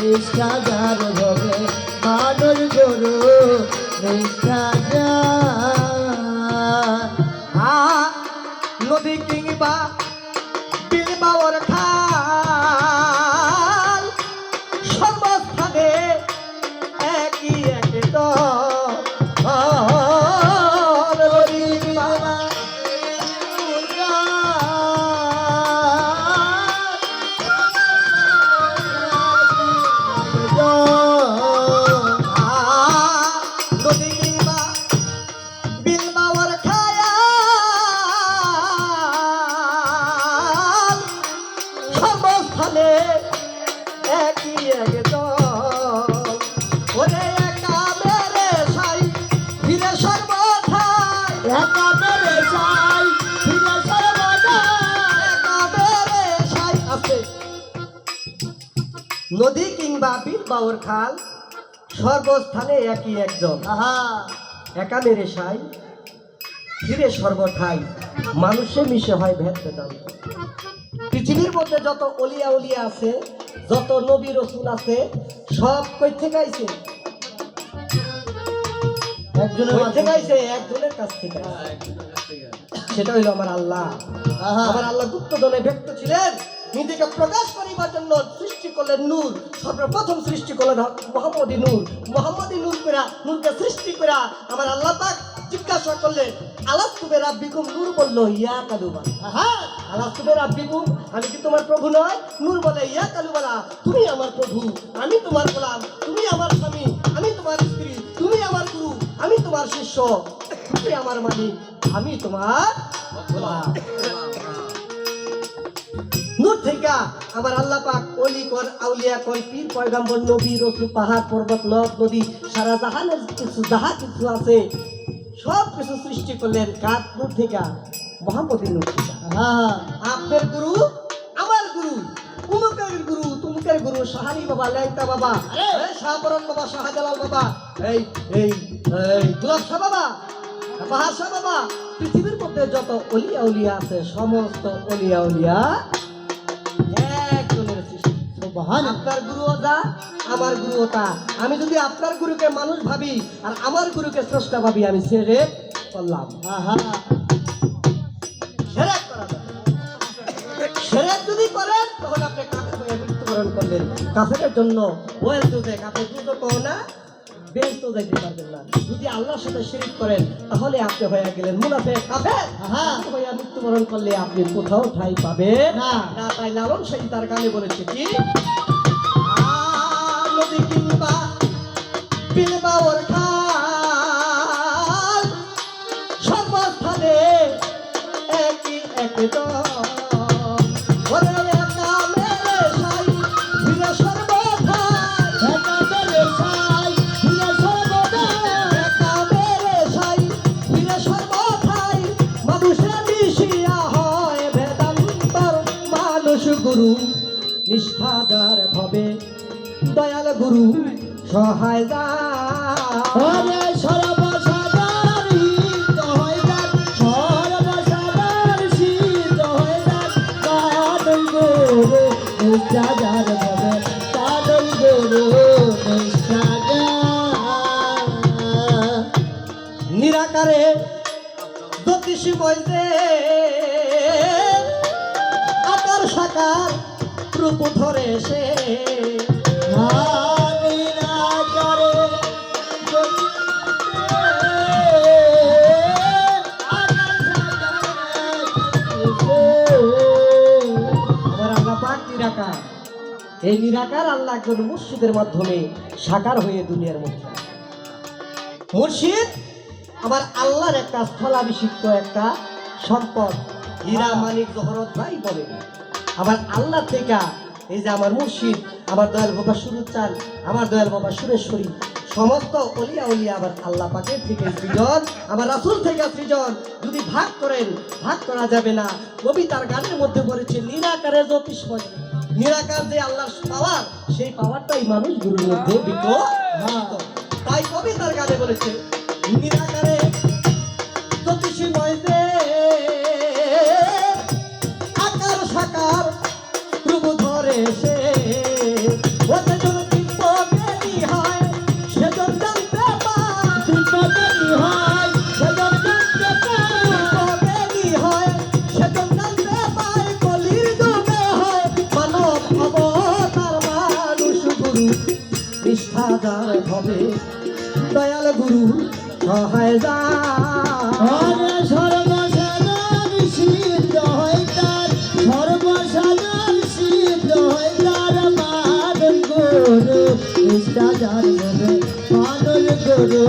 নিষ্ঠা যার হবে মানুষ গুরু নিষ্ঠা নদী কিংবা বিল বাওয়ার খাল সর্বস্থানে একই এক নদী কিংবা বিল বাওয়ার খাল সর্বস্থানে একই একজন একা মেরে সাই ফিরে সর্বঠাই মানুষে মিশে হয় ভেদ বেদান্ত। পৃথিবীর মধ্যে যত অলিয়া উলিয়া আছে, যত নবী রসুল আছে, সব কই থেকে আইছে? একজনের কাছ থেকে। সেটা হইল আমার আল্লাহ। আমার আল্লাহ গুপ্তধনে ব্যক্ত ছিলেন, নিজেকে প্রকাশ করিবার জন্য সৃষ্টি করলেন নূর। সর্বপ্রথম সৃষ্টি করলেন মোহাম্মদী নূর। মোহাম্মদী নূর করা, নূরকে সৃষ্টি করা আমার আল্লাহ পাক জিজ্ঞাসা করলেন, আলাস্তু বিরাব্বিকুম? নূর বলল, ইয়া কালুবালা। আলাস্তু বিরাব্বিকুম, আমি কি তোমার প্রভু নয়? নূর বলে, ইয়া কালুবালা, তুমি আমার প্রভু, আমি তোমার গোলাম, তুমি আমার স্বামী, আমি তোমার স্ত্রী, তুমি আমার গুরু, আমি তোমার শিষ্য, তুমি আমার মালিক, আমি তোমার গোলাম। নূর থেকে আমার আল্লাহ পাক অলি কর, আউলিয়া কর, পীর পয়গাম্বর, নবী রসুল, পাহাড় পর্বত, নদ নদী, সারা জাহানের কিছু যাহা কিছু আছে সব কিছু সৃষ্টি করলেন কার নূর থেকে? মোহাম্মদী নূর থেকে। আপনার গুরু আমার গুরু, উমুকের গুরু তুমুকের গুরু, সাহানি বাবা, ল্যাংটা বাবা, শাহপরণ বাবা, শাহজালাল বাবা, এই এই গুলাব শাহ বাবা, বাহার শাহ বাবা, পৃথিবীর মধ্যে যত অলিয়া উলিয়া আছে সমস্ত অলিয়া উলিয়া একজনের সৃষ্টি। আপনার গুরু ওটা, আমার গুরু ওটা। আমি যদি আপনার গুরুকে মানুষ ভাবি আর আমার গুরুকে স্রষ্টা ভাবি, আমি ছেড়ে করলাম। সেরেক যদি করেন তখন আপনি কাফের হয়ে মৃত্যুবরণ করলেন। কাফেরের জন্য ওয়েল দুধে কাফের দুধ কও না, বেশ তো যাইতে পারবেন না। যদি আল্লাহর সাথে শিরিক করেন তাহলে আপনি হয়ে গেলেন মুনাফিক, কাফের হয়ে মৃত্যুবরণ করলে আপনি কোথাও ঠাই পাবেন না। তাই লালন সাহি তার গানে বলেছে কি, নদী কিংবা বিল বাওয়ার খাল সর্বস্থানে একই এক গুরু নিষ্ঠাদার ভবে দয়াল গুরু সহায় নিরাকারে জ্যোতিষী বলতে আকার সাকার রূপ ধরে সে নিরাকার। এই নিরাকার আল্লাহ একজন মুর্শিদের মাধ্যমে সাকার হয়ে দুনিয়ার মধ্যে। মুর্শিদ আবার আল্লাহর একটা স্থলাভিষিক্ত একটা সম্পদ, হীরা মানিক জহরত নাই বলে। আবার আল্লাহ থেকে এই যে আমার মুর্শিদ, আমার দয়াল বাবা সুরুচান, আমার দয়াল বাবা সুরেশ্বরী, সমস্ত অলিয়া উলিয়া আবার আল্লাহ পাকের থেকে সৃজন, আমার রাসূল থেকে সৃজন। যদি ভাগ করেন ভাগ করা যাবে না। কবি তার গানের মধ্যে বলেছে, নিরাকারে জ্যোতিষময়। নিরাকার যে আল্লাহর পাওয়ার, সেই পাওয়ারটাই মানুষ গুরুর মধ্যে বিকশিত। তাই কবি তার গানে বলেছে, নিরাকারে জ্যোতিষময় যে আকার সাকার রূপ ধরে সে, যার হবে দয়াল গুরু সহায় যা আরে সর্বসাধারণ সিদ্ধ হয় তার, সর্বসাধারণ সিদ্ধ হয় তার মানব গুরু, নিষ্ঠা যার হবে মানব গুরু,